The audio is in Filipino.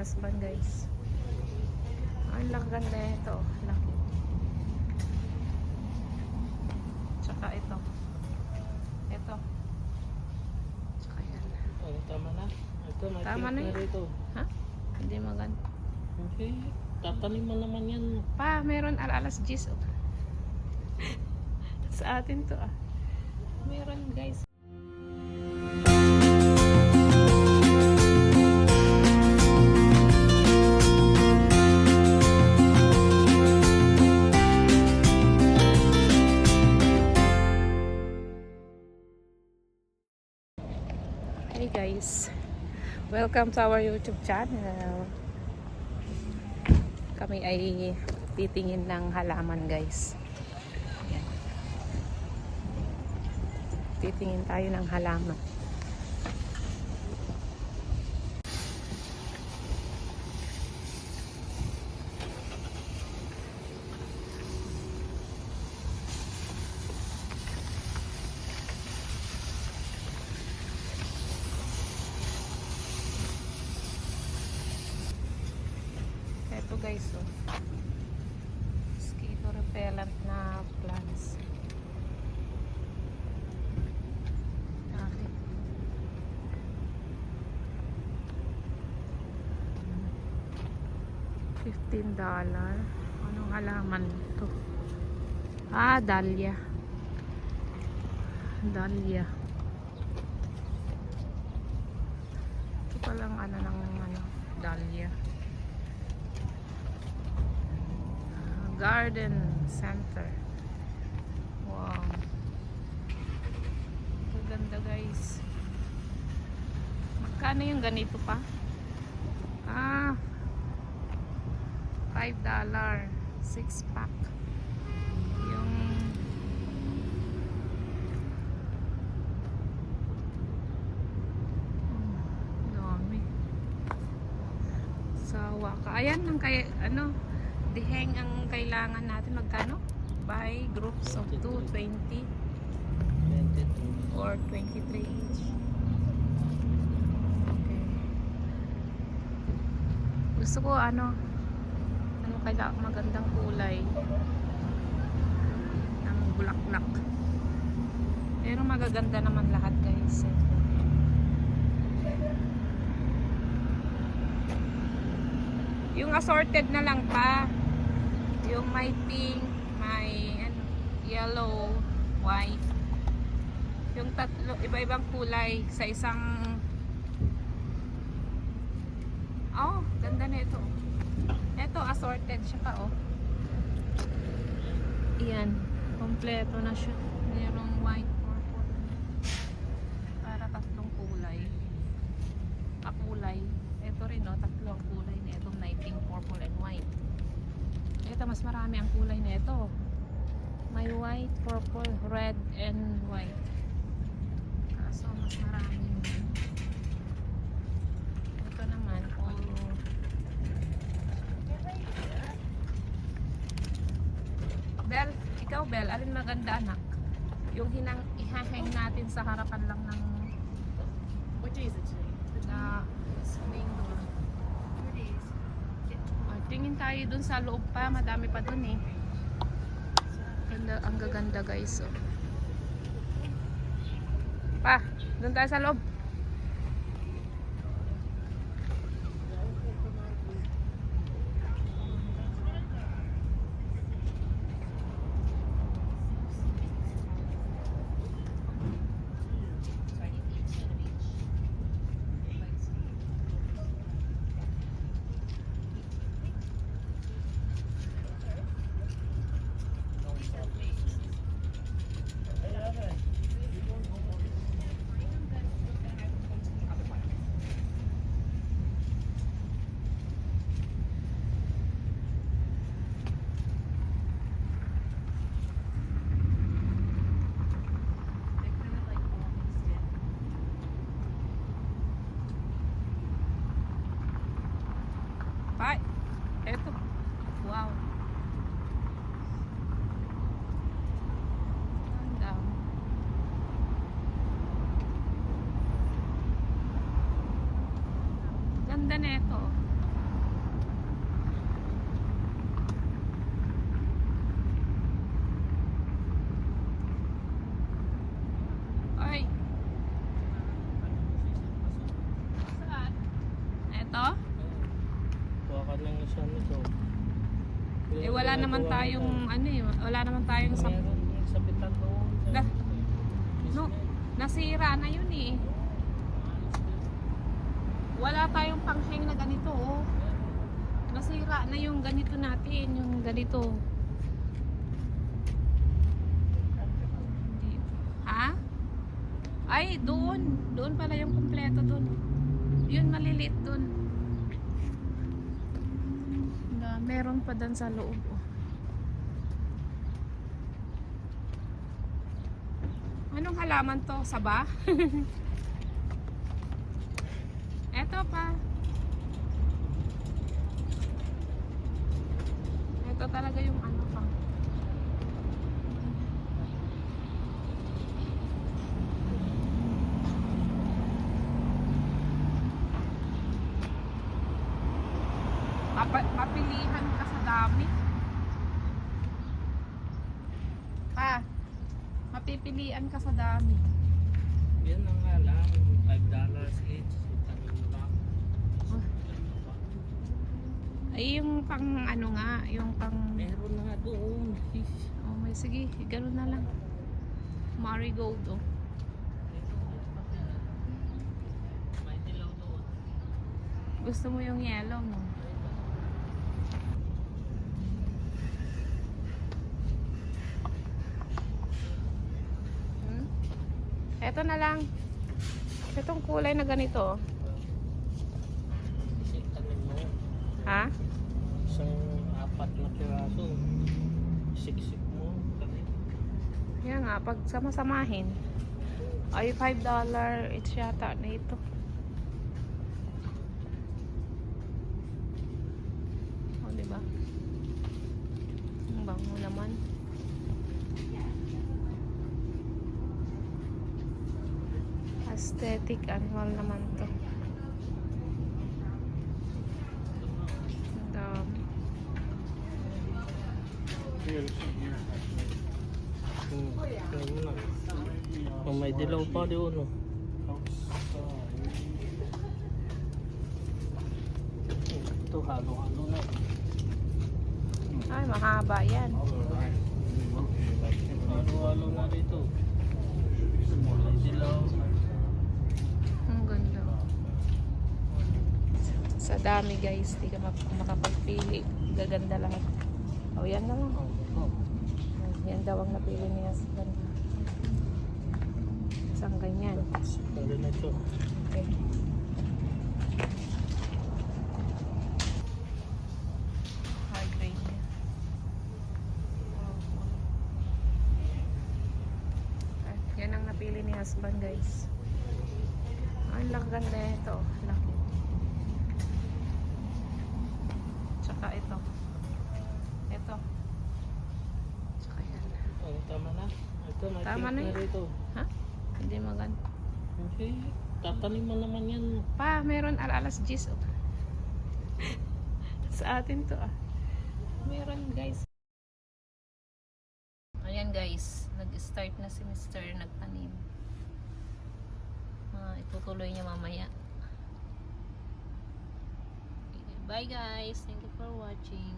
husband, guys. Ang laki na ito. Laki. Tsaka ito. Ito. Tsaka yan. Oh, tama na. Ito, may Tama pink na yan. rito. Ha? Hindi maganda. Okay. Tatanim mo naman yan. Pa, meron alas 10. Oh. Sa atin to ah. Meron, guys. Hey guys, welcome to our YouTube channel. Kami ay titingin ng halaman, guys. Ayan. Titingin tayo ng halaman. Ito guys, oh. Mosquito repellent na plants. Okay. $15. Anong halaman to? Ah, dahlia. Dahlia. Ito palang ano ng ano, dahlia. Garden center. Wow. Ang ganda, guys. Magkano yung ganito pa? Ah, $5. 6 pack. Yung dami. Sawa ka. Ayan ang kaya ano, diheng ang kailangan natin. Magkano? By groups of 2, 20 22. or 23 each. Okay. Gusto ko ano kaya magandang kulay ng bulaklak. Pero magaganda naman lahat, guys. Yung assorted na lang pa. Yung may pink, may ano, yellow, white. Yung tatlo, iba-ibang kulay sa isang. Oh, ganda na ito. Ito, assorted siya pa, oh. Iyan, kompleto na siya. Merong white, purple. Para tatlong kulay. Kulay. Ito rin, oh, tatlong kulay na itong pink, purple, and white. Ito, mas marami ang kulay na ito. May white, purple, red, and white. Kaso mas marami. Ito naman, all. Bel, ikaw Bel, alin maganda, anak? Yung ihahang natin sa harapan lang ng What day is it today? na swing door. Tingin tayo dun sa loob pa, madami pa dun eh. Ganda, ang gaganda, guys. Oh. Pa, dun tayo sa loob. Eto. Wow. Ang dami. Ganda na ito. wala naman tayong ano eh, wala naman tayong sa Meron yung sa bitan doon. La- no, nasira na yun eh. Wala tayong panghang na ganito oh. Nasira na yung ganito natin, yung ganito. Hindi. Ha? Ay, doon. Doon pala yung kumpleto doon. Yun, maliliit doon. Meron pa doon sa loob. Oh. Anong halaman to? Saba? Eto pa. Ito talaga yung ano pa. Mapilihan ka sa dami. Pa, mapipilian ka sa dami. Yan ang nga lang. $5 each. Tanim lang. Ay, yung pang ano nga, yung pang... Meron na nga doon. Oh, may sige, gano'n na lang. Marigold, oh. May dilaw doon. Gusto mo yung yellow, no? Hmm? Eto na lang. Itong kulay na ganito, oh. Kasi tanim mo. Ha? Isang 4 na piraso. Siksik mo. Tanim. Yan nga, pag sama-samahin. Ay, $5 each yata na ito. O, diba? Ang bango naman. Aesthetic annual naman to. Ang dami. Tanim mo na. Oh, may dilaw pa doon. Oh. Ito halo-halo na. Ay, mahaba yan. Halo-halo na rito. May dilaw. Ang ganda. Sa dami guys, di ka makapagpili. Gaganda lahat. O, yan na lang. Yan daw ang napili niya sa ganda. Isang ganyan. Ganda na ito. Okay. Hard grade niya. Yan ang napili ni husband guys. Ang ganda ito. Laki. Tsaka ito. Ito. Tsaka yan. Oh, tama na. Ito, may Tama pink na na yun. rito. Ha? Hindi maganda. Okay. Tatanim mo naman yan. Pa, meron alas 10. Oh. Sa atin to ah. Meron guys. Ayan guys, nag-start na si Mr. nagtanim. Itutuloy niya mamaya. Bye guys, thank you for watching.